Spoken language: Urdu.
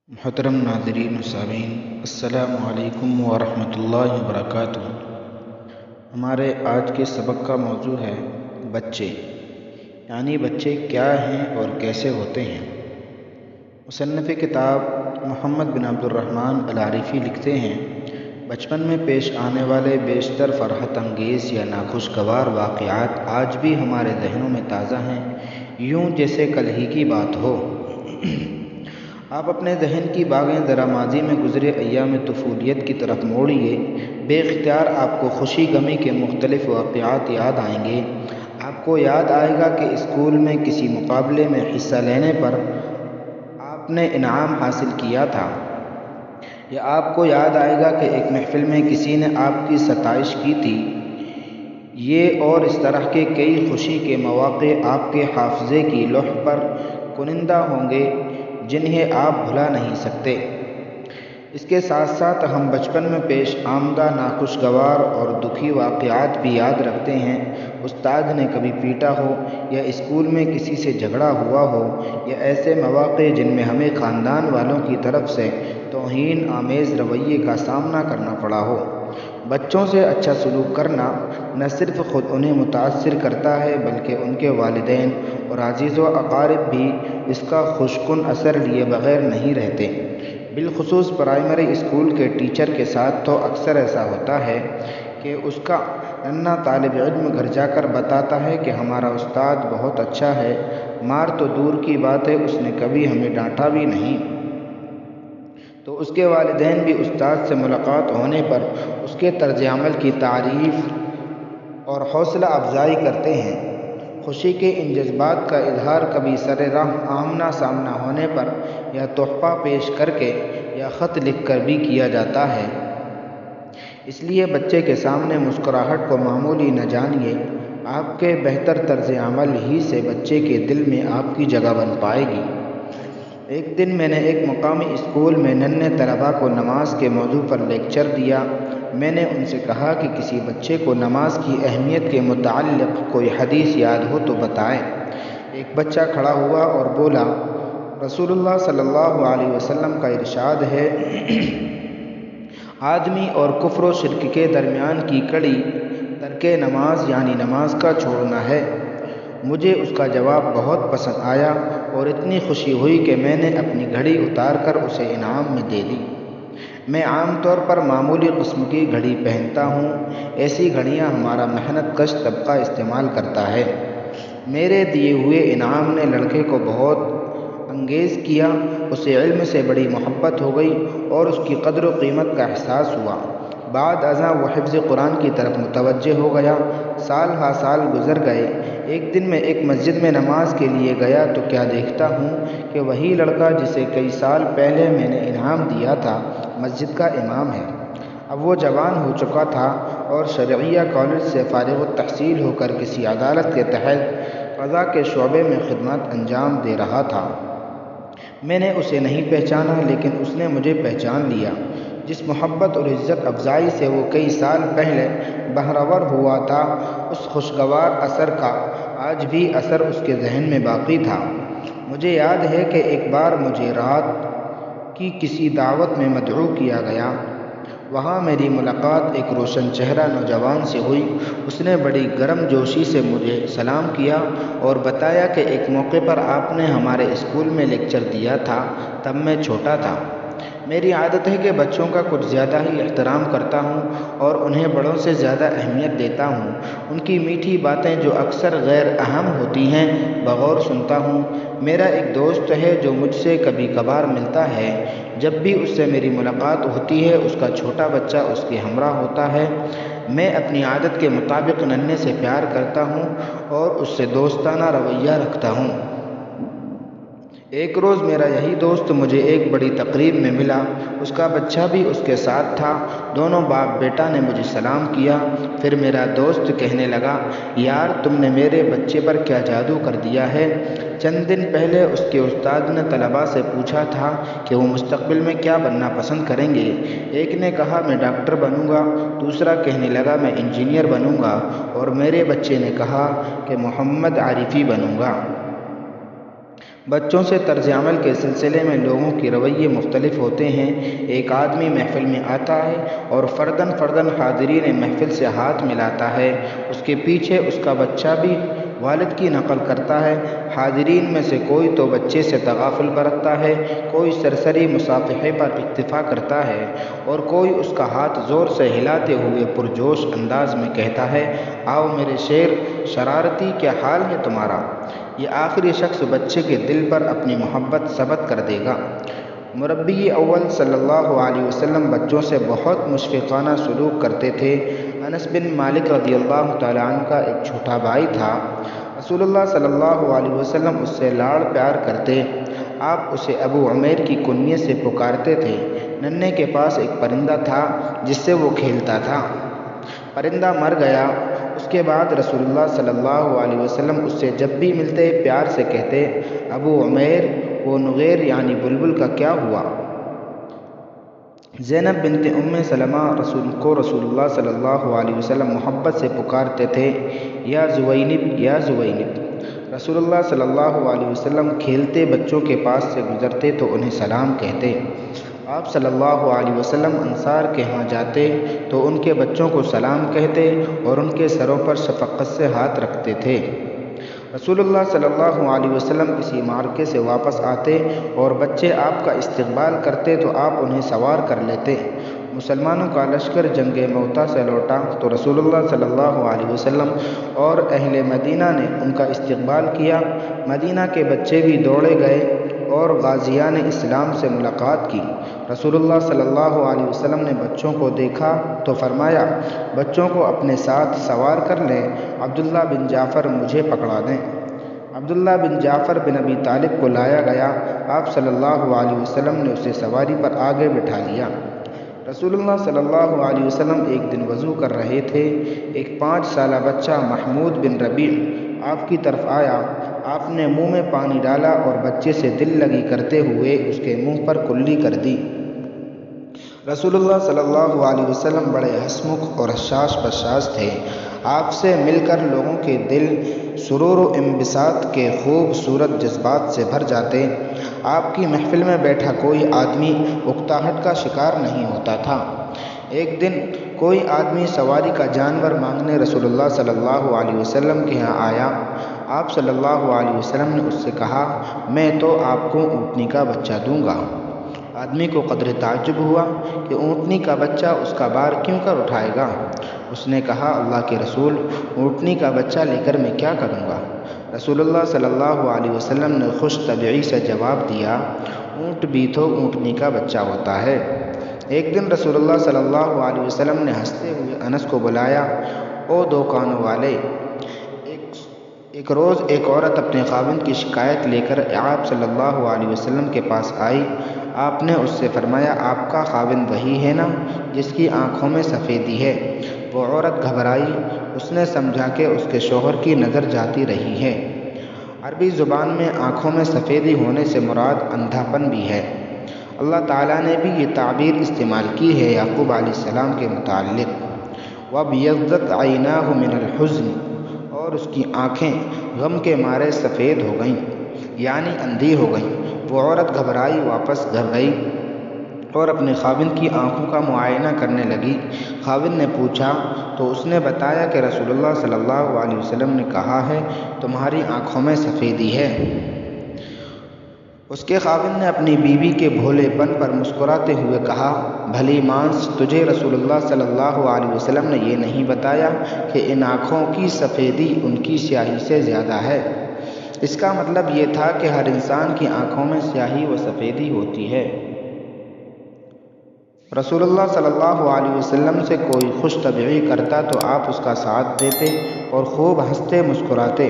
محترم ناظرین و سامعین، السلام علیکم ورحمۃ اللہ وبرکاتہ۔ ہمارے آج کے سبق کا موضوع ہے بچے، یعنی بچے کیا ہیں اور کیسے ہوتے ہیں۔ مصنف کتاب محمد بن عبد الرحمن العارفی لکھتے ہیں، بچپن میں پیش آنے والے بیشتر فرحت انگیز یا ناخوشگوار واقعات آج بھی ہمارے ذہنوں میں تازہ ہیں، یوں جیسے کل ہی کی بات ہو۔ آپ اپنے ذہن کی باغیں ذرا ماضی میں گزرے ایام طفولیت کی طرف موڑیے، بے اختیار آپ کو خوشی غمی کے مختلف واقعات یاد آئیں گے۔ آپ کو یاد آئے گا کہ اسکول میں کسی مقابلے میں حصہ لینے پر آپ نے انعام حاصل کیا تھا، یا آپ کو یاد آئے گا کہ ایک محفل میں کسی نے آپ کی ستائش کی تھی۔ یہ اور اس طرح کے کئی خوشی کے مواقع آپ کے حافظے کی لوح پر کنندہ ہوں گے، جنہیں آپ بھلا نہیں سکتے۔ اس کے ساتھ ساتھ ہم بچپن میں پیش آمدہ ناخوشگوار اور دکھی واقعات بھی یاد رکھتے ہیں۔ استاد نے کبھی پیٹا ہو، یا اسکول میں کسی سے جھگڑا ہوا ہو، یا ایسے مواقع جن میں ہمیں خاندان والوں کی طرف سے توہین آمیز رویے کا سامنا کرنا پڑا ہو۔ بچوں سے اچھا سلوک کرنا نہ صرف خود انہیں متاثر کرتا ہے، بلکہ ان کے والدین اور عزیز و اقارب بھی اس کا خوش کن اثر لیے بغیر نہیں رہتے۔ بالخصوص پرائمری اسکول کے ٹیچر کے ساتھ تو اکثر ایسا ہوتا ہے کہ اس کا ننھا طالب علم گھر جا کر بتاتا ہے کہ ہمارا استاد بہت اچھا ہے، مار تو دور کی بات ہے، اس نے کبھی ہمیں ڈانٹا بھی نہیں۔ تو اس کے والدین بھی استاد سے ملاقات ہونے پر اس کے طرز عمل کی تعریف اور حوصلہ افزائی کرتے ہیں۔ خوشی کے ان جذبات کا اظہار کبھی سر راہ آمنا سامنا ہونے پر، یا تحفہ پیش کر کے، یا خط لکھ کر بھی کیا جاتا ہے۔ اس لیے بچے کے سامنے مسکراہٹ کو معمولی نہ جانیے، آپ کے بہتر طرز عمل ہی سے بچے کے دل میں آپ کی جگہ بن پائے گی۔ ایک دن میں نے ایک مقامی اسکول میں ننھے طلباء کو نماز کے موضوع پر لیکچر دیا۔ میں نے ان سے کہا کہ کسی بچے کو نماز کی اہمیت کے متعلق کوئی حدیث یاد ہو تو بتائیں۔ ایک بچہ کھڑا ہوا اور بولا، رسول اللہ صلی اللہ علیہ وسلم کا ارشاد ہے، آدمی اور کفر و شرک کے درمیان کی کڑی ترک نماز یعنی نماز کا چھوڑنا ہے۔ مجھے اس کا جواب بہت پسند آیا اور اتنی خوشی ہوئی کہ میں نے اپنی گھڑی اتار کر اسے انعام میں دے دی۔ میں عام طور پر معمولی قسم کی گھڑی پہنتا ہوں، ایسی گھڑیاں ہمارا محنت کش طبقہ استعمال کرتا ہے۔ میرے دیے ہوئے انعام نے لڑکے کو بہت انگیز کیا، اسے علم سے بڑی محبت ہو گئی اور اس کی قدر و قیمت کا احساس ہوا۔ بعد ازاں وہ حفظ قرآن کی طرف متوجہ ہو گیا۔ سال ہا سال گزر گئے۔ ایک دن میں ایک مسجد میں نماز کے لیے گیا تو کیا دیکھتا ہوں کہ وہی لڑکا جسے کئی سال پہلے میں نے انعام دیا تھا، مسجد کا امام ہے۔ اب وہ جوان ہو چکا تھا اور شرعیہ کالج سے فارغ التحصیل ہو کر کسی عدالت کے تحت قضاء کے شعبے میں خدمات انجام دے رہا تھا۔ میں نے اسے نہیں پہچانا، لیکن اس نے مجھے پہچان لیا۔ جس محبت اور عزت افزائی سے وہ کئی سال پہلے بہرور ہوا تھا، اس خوشگوار اثر کا آج بھی اثر اس کے ذہن میں باقی تھا۔ مجھے یاد ہے کہ ایک بار مجھے رات کی کسی دعوت میں مدعو کیا گیا۔ وہاں میری ملاقات ایک روشن چہرہ نوجوان سے ہوئی۔ اس نے بڑی گرم جوشی سے مجھے سلام کیا اور بتایا کہ ایک موقع پر آپ نے ہمارے اسکول میں لیکچر دیا تھا، تب میں چھوٹا تھا۔ میری عادت ہے کہ بچوں کا کچھ زیادہ ہی احترام کرتا ہوں اور انہیں بڑوں سے زیادہ اہمیت دیتا ہوں۔ ان کی میٹھی باتیں جو اکثر غیر اہم ہوتی ہیں بغور سنتا ہوں۔ میرا ایک دوست ہے جو مجھ سے کبھی کبھار ملتا ہے۔ جب بھی اس سے میری ملاقات ہوتی ہے، اس کا چھوٹا بچہ اس کے ہمراہ ہوتا ہے۔ میں اپنی عادت کے مطابق ننھے سے پیار کرتا ہوں اور اس سے دوستانہ رویہ رکھتا ہوں۔ ایک روز میرا یہی دوست مجھے ایک بڑی تقریب میں ملا۔ اس کا بچہ بھی اس کے ساتھ تھا۔ دونوں باپ بیٹا نے مجھے سلام کیا۔ پھر میرا دوست کہنے لگا، یار تم نے میرے بچے پر کیا جادو کر دیا ہے۔ چند دن پہلے اس کے استاد نے طلباء سے پوچھا تھا کہ وہ مستقبل میں کیا بننا پسند کریں گے۔ ایک نے کہا میں ڈاکٹر بنوں گا، دوسرا کہنے لگا میں انجینئر بنوں گا، اور میرے بچے نے کہا کہ محمد عارفی بنوں گا۔ بچوں سے طرز عمل کے سلسلے میں لوگوں کے رویے مختلف ہوتے ہیں۔ ایک آدمی محفل میں آتا ہے اور فرداً حاضرین محفل سے ہاتھ ملاتا ہے، اس کے پیچھے اس کا بچہ بھی والد کی نقل کرتا ہے۔ حاضرین میں سے کوئی تو بچے سے تغافل برتتا ہے، کوئی سرسری مصافحے پر اکتفا کرتا ہے اور کوئی اس کا ہاتھ زور سے ہلاتے ہوئے پرجوش انداز میں کہتا ہے، آؤ میرے شیر شرارتی، کیا حال ہے تمہارا؟ یہ آخری شخص بچے کے دل پر اپنی محبت ثبت کر دے گا۔ مربی اول صلی اللہ علیہ وسلم بچوں سے بہت مشفقانہ سلوک کرتے تھے۔ انس بن مالک رضی اللہ تعالیٰ عنہ کا ایک چھوٹا بھائی تھا۔ رسول اللہ صلی اللہ علیہ وسلم اس سے لاڑ پیار کرتے۔ آپ اسے ابو عمیر کی کنیت سے پکارتے تھے۔ ننھے کے پاس ایک پرندہ تھا جس سے وہ کھیلتا تھا۔ پرندہ مر گیا۔ اس کے بعد رسول اللہ صلی اللہ علیہ وسلم اس سے جب بھی ملتے پیار سے کہتے، ابو عمیر، وہ نغیر یعنی بلبل کا کیا ہوا؟ زینب بنت ام سلمہ رسول اللہ صلی اللہ علیہ وسلم محبت سے پکارتے تھے، یا زوینب، یا زوینب۔ رسول اللہ صلی اللہ علیہ وسلم کھیلتے بچوں کے پاس سے گزرتے تو انہیں سلام کہتے۔ آپ صلی اللہ علیہ وسلم انصار کے ہاں جاتے تو ان کے بچوں کو سلام کہتے اور ان کے سروں پر شفقت سے ہاتھ رکھتے تھے۔ رسول اللہ صلی اللہ علیہ وسلم کسی معرکے سے واپس آتے اور بچے آپ کا استقبال کرتے تو آپ انہیں سوار کر لیتے۔ مسلمانوں کا لشکر جنگ موتا سے لوٹا تو رسول اللہ صلی اللہ علیہ وسلم اور اہل مدینہ نے ان کا استقبال کیا۔ مدینہ کے بچے بھی دوڑے گئے اور غازیان اسلام سے ملاقات کی۔ رسول اللہ صلی اللہ علیہ وسلم نے بچوں کو دیکھا تو فرمایا، بچوں کو اپنے ساتھ سوار کر لیں، عبداللہ بن جعفر مجھے پکڑا دیں۔ عبداللہ بن جعفر بن ابی طالب کو لایا گیا۔ آپ صلی اللہ علیہ وسلم نے اسے سواری پر آگے بٹھا لیا۔ رسول اللہ صلی اللہ علیہ وسلم ایک دن وضو کر رہے تھے۔ ایک 5 سالہ بچہ محمود بن ربیع آپ کی طرف آیا۔ آپ نے منہ میں پانی ڈالا اور بچے سے دل لگی کرتے ہوئے اس کے منہ پر کلی کر دی۔ رسول اللہ صلی اللہ علیہ وسلم بڑے ہنسمکھ اور حشاش بشاش تھے۔ آپ سے مل کر لوگوں کے دل سرور و انبساط کے خوبصورت جذبات سے بھر جاتے۔ آپ کی محفل میں بیٹھا کوئی آدمی اکتاہٹ کا شکار نہیں ہوتا تھا۔ ایک دن کوئی آدمی سواری کا جانور مانگنے رسول اللہ صلی اللہ علیہ وسلم کے یہاں آیا۔ آپ صلی اللہ علیہ وسلم نے اس سے کہا، میں تو آپ کو اونٹنی کا بچہ دوں گا۔ آدمی کو قدر تعجب ہوا کہ اونٹنی کا بچہ اس کا بار کیوں کر اٹھائے گا؟ اس نے کہا، اللہ کے رسول، اونٹنی کا بچہ لے کر میں کیا کروں گا؟ رسول اللہ صلی اللہ علیہ وسلم نے خوش طبعی سے جواب دیا، اونٹ بھی تو اونٹنی کا بچہ ہوتا ہے۔ ایک دن رسول اللہ صلی اللہ علیہ وسلم نے ہنستے ہوئے انس کو بلایا، او دو کانوں والے۔ ایک روز ایک عورت اپنے خاوند کی شکایت لے کر آپ صلی اللہ علیہ وسلم کے پاس آئی۔ آپ نے اس سے فرمایا، آپ کا خاوند وہی ہے نا جس کی آنکھوں میں سفیدی ہے؟ وہ عورت گھبرائی۔ اس نے سمجھا کہ اس کے شوہر کی نظر جاتی رہی ہے۔ عربی زبان میں آنکھوں میں سفیدی ہونے سے مراد اندھا پن بھی ہے۔ اللہ تعالیٰ نے بھی یہ تعبیر استعمال کی ہے یعقوب علیہ السلام کے متعلق، وَابْيَضَّتْ عَيْنَاهُ مِنَ الْحُزْنِ، اور اس کی آنکھیں غم کے مارے سفید ہو گئیں یعنی اندھی ہو گئیں۔ وہ عورت گھبرائی، واپس گھر گئی اور اپنے خاوند کی آنکھوں کا معائنہ کرنے لگی۔ خاوند نے پوچھا تو اس نے بتایا کہ رسول اللہ صلی اللہ علیہ وسلم نے کہا ہے، تمہاری آنکھوں میں سفیدی ہے۔ اس کے خاوند نے اپنی بیوی کے بھولے پن پر مسکراتے ہوئے کہا، بھلی مانس، تجھے رسول اللہ صلی اللہ علیہ وسلم نے یہ نہیں بتایا کہ ان آنکھوں کی سفیدی ان کی سیاہی سے زیادہ ہے؟ اس کا مطلب یہ تھا کہ ہر انسان کی آنکھوں میں سیاہی و سفیدی ہوتی ہے۔ رسول اللہ صلی اللہ علیہ وسلم سے کوئی خوش طبعی کرتا تو آپ اس کا ساتھ دیتے اور خوب ہنستے مسکراتے۔